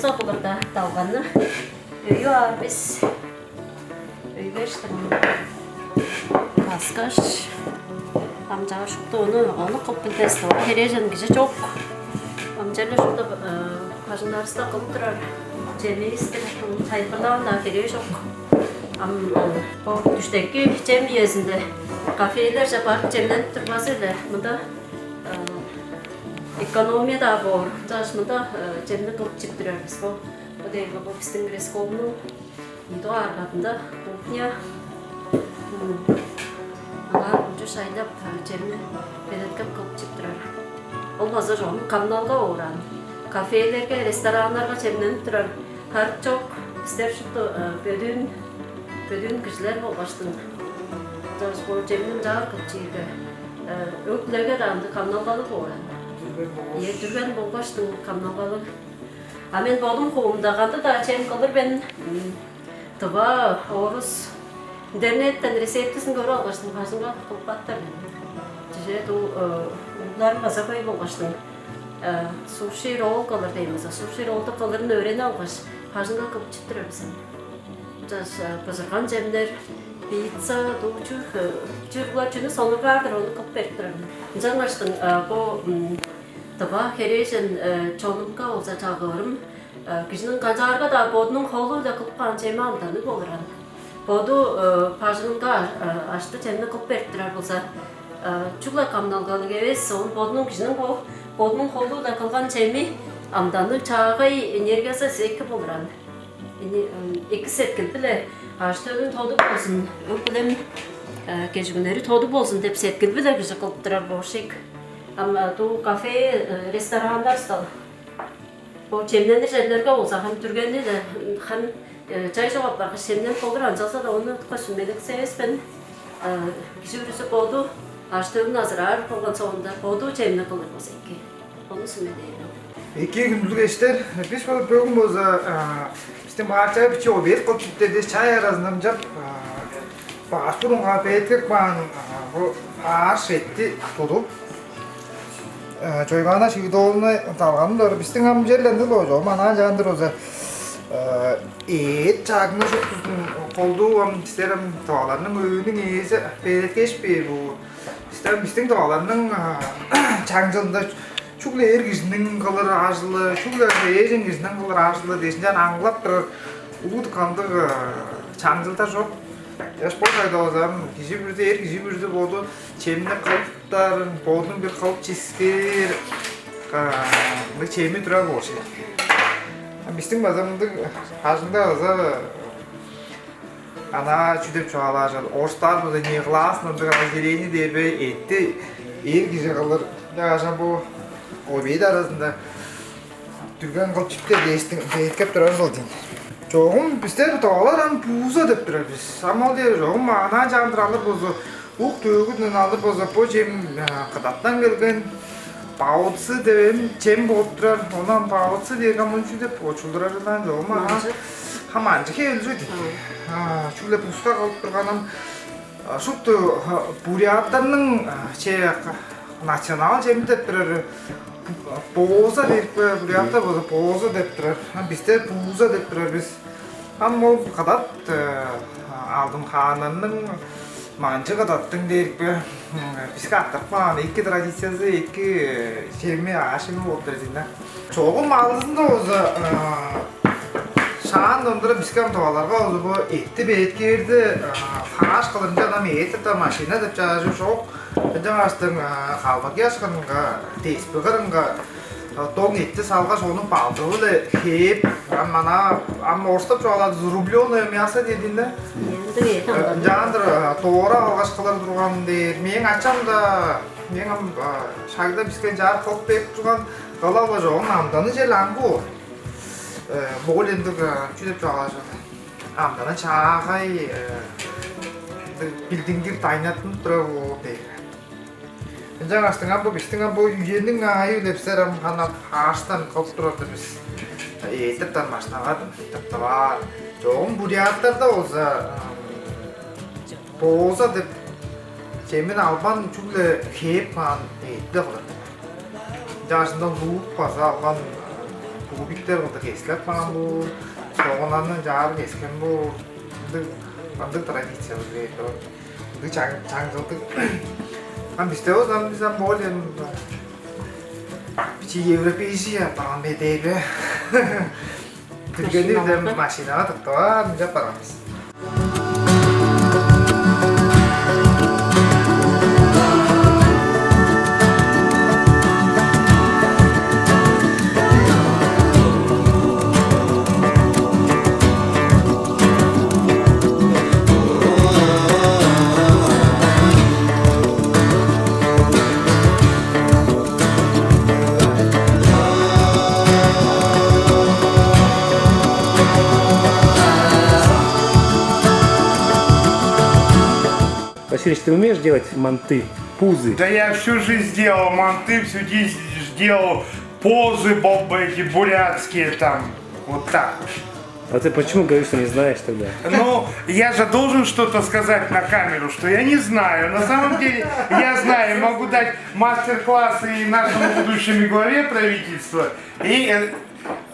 болса бұларда талғаны. Үйі арбес. Үйге іштің. Қасқаш. Амжаға шықты оны қып білдесті. Кережен кеше жоқ. Амжайлы шықты қажынарыста қылып тұрар. Жемейістер. Тайпырдағында кере жоқ. Түштекі жем езінде. Кафейлер жапарып жемден тұрмасы елі. Мұнда экономия да бар. Жаш мұнда жемді қылып жеп тұрарбыз. Бұдайғы бұл біздің ресковның үйді арғатында кухня. Аңа ұлжы шайдап жемді бедеткіп қылып жеп тұрар. Ол базы жоғын қамналға оран. Кафейлерге, ресторанларға жемден тұрар. Қарып жоқ. Біздер шықты бөдін кішілер болғаштың. Жаш бұл жемден жағыр қылып жейді. Өкілерге ранды қамналғалы оран. Жүрген болғаштың қамналғалы. Мен болдым қоғымдағанды да жем қылыр бен тұба, орыс, интернеттен рецептісін көрі алғаштың қажынға қылып баттар. Жүже ұлларын базабай болғаштың. Суши рол қылыр дейміз. Суши ролды қылырын өрен алғаш. Қажынға қылып жіптірі бізін. Жас бұзырған жемдер, пицца, жүргілер жүні соңырға ардыр оны қылып беріп тұрым. Жаңаштың бұл Таба кережен чонымға олса жағырым. Кішінің қанжарға да бодының қолу да қылпқан жемі алданы болыран. Боду пажыныңға ашты жемді қылп беріптірар болса. Чугла қамналғалық емес, соң кішінің бодының қолу да қылған жемі амданы чағай энергиясы секі болыран. Екі сеткіл біле ашты өлін тоды болсын, өкілім кежігінері тоды болсын деп сеткіл біле кіші қылыптырар болшек. Ту кафе, ресторандар стал. Бұл жемдендер жерлерге болса, хан түргенде де, хан жай жоғап барға жемден қолдыр анжалса да оны көсінмедік сәйеспен. Кіші үрісі боду, аштығын азырар болған соғында боду жемді қылыр болса еке. Оны сүмедейді. Екі күнділік ештер, біз болып бөгін болса, біздің бағачай бічі обед қылып жеттерде чай арасынан жап, бағасырынға бәйткек бағаның аш етті тұлып. 저희가 하나씩 이동에 달가는데 비슷한 감 jellendi lojo mana jandır oza 작은 koldu am isterim tağlarının öğünün iyisi belirtgeçpi bu isterim bizdin tağlarının 장전da çukla ergizinin kalır ağızlı çukla ergizinin kalır ağızlı desince anglap durur uğud kandık 장전da çok Яш болмайды озам, кижи бүрді боду, чеміне қалыптарын, бодың бір қалып ческер, чемі тұрар болшы. Біздің базамыздың қажында оза, ана чүдеп жоғала жал, орыстар бұза не ғыласын, зелені дербе етті, кижи қалыр. Жағашан бұл обейді арасында түрген қылып чіптер дейткеп тұрар жол дейін. Жоғым біздер тағалар бұза деп тұрар біз. Самал дейір жоғым ана жағындыр алыр бұзы. Ұқ төгідін алыр бұзы. Бұл жем қыдаттан келген бауытсы деп жем болып тұрар. Онан бауытсы деген мүнші деп очылдырарынан жоғым ана хаманжы келі жөйді. Шүлі бұсқа қалып тұрғанам. Шықты буряттарының национал жемі деп тұрар. Boğuza deyip buraya da boğuza deyip durar. Bizde buğuza deyip durar biz. Ama o kadar aldım hanının mancı kadattın deyip biz kattık falan. İki tradisyası, iki şeyimi aşımı oldu dediğinde. Çoğun malısında olsa şahan döndürüp bizken doğalarga olsa bu etti bir etki verdi. Faraş kılınca adam etti de maşina deyip çalışıyor çok. Жаңастың қалбаки ашқаныңға, теспіғырыңға, тоң етті салға соның балдығы хеп, орыстап жоғалады, рублёное мясо дейдінде. Жаңандыр тоғыра алғашқылар тұрған дейір. Мен ачамда, мен шағыда бізген жар қылып бек тұрған ғалауға жоғын амданы жел аңғы. Бұл ендігі жүдеп жоғала жоғы. Амданы чағай білдіңдер тайнатын тұрар ол дейір. Жаңастың абы біздің абы үйенің айы лепсерім ғана паштан қылып тұрады біз. Етіптен машинағадым, тіпті бар. Жоғын буряттарда олса боғыза деп жемін албан жүглі кеп маған етті қылады. Жаңасында луық база алған тугубиттер кылдык эслеп калган бул. Тоғонанын жаары кескен бул. Андык традициябыз дейт. Андык жаңгылдык. Ам бизде одан бизам болен бичи европейсия таган бедеби. Түргенде бизем машинага тыктап жап барабыз. Василий, ты умеешь делать манты, пузы? Да я всю жизнь делал манты, всю жизнь делал позы эти бурятские там. Вот так. А ты почему говоришь, что не знаешь тогда? Ну, я же должен что-то сказать на камеру, что я не знаю. На самом деле, я знаю, могу дать мастер-классы и нашему будущему главе правительства, и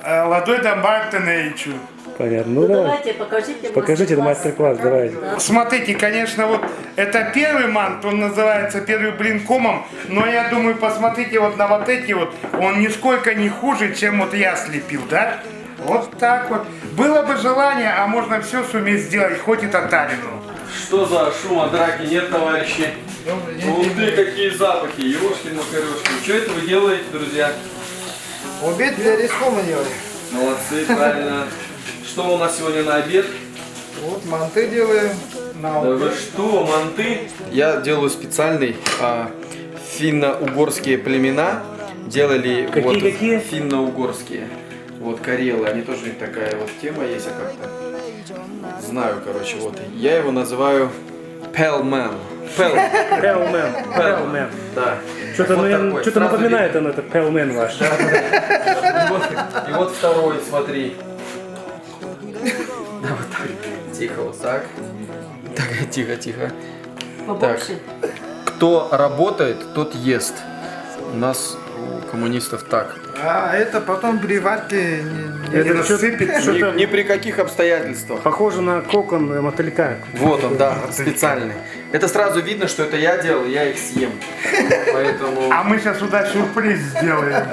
Ладой Дамбартенейчу. Понятно. Ну, Ну давай. давайте, покажите Покажите мастер-класс, давай. Смотрите, конечно, вот это первый мант, он называется первый блин комом, но я думаю, посмотрите вот на вот эти вот, он нисколько не хуже, чем вот я слепил, да? Вот так вот. Было бы желание, а можно все суметь сделать, хоть и татарину. Что за шум, а драки нет, товарищи? Ух ты, какие запахи, ёшкин-макарёшкин. Что это вы делаете, друзья? Обед для рискома делали. Молодцы, правильно. Что у нас сегодня на обед? Вот манты делаем. Да вы что, манты? Я делаю специальный финно-угорские племена. Делали Какие? Финно-угорские. Вот карелы, они тоже у них такая вот тема есть, я как-то знаю, короче, вот. Я его называю Пелмен. Пелмен. Да. Что-то Вот такой, что-то сразу напоминает он, это Пелмен ваш. И вот второй, смотри. Да, вот так. Тихо, вот так. Так, тихо, тихо. Побольше. Кто работает, тот ест. У нас у коммунистов так. А это потом при варке не Это рассыпется. что-то Ни при каких обстоятельствах. похоже на кокон мотылька. Вот он, да, специальный. Это сразу видно, что это я делал, я их съем. Поэтому... А мы сейчас сюда сюрприз сделаем.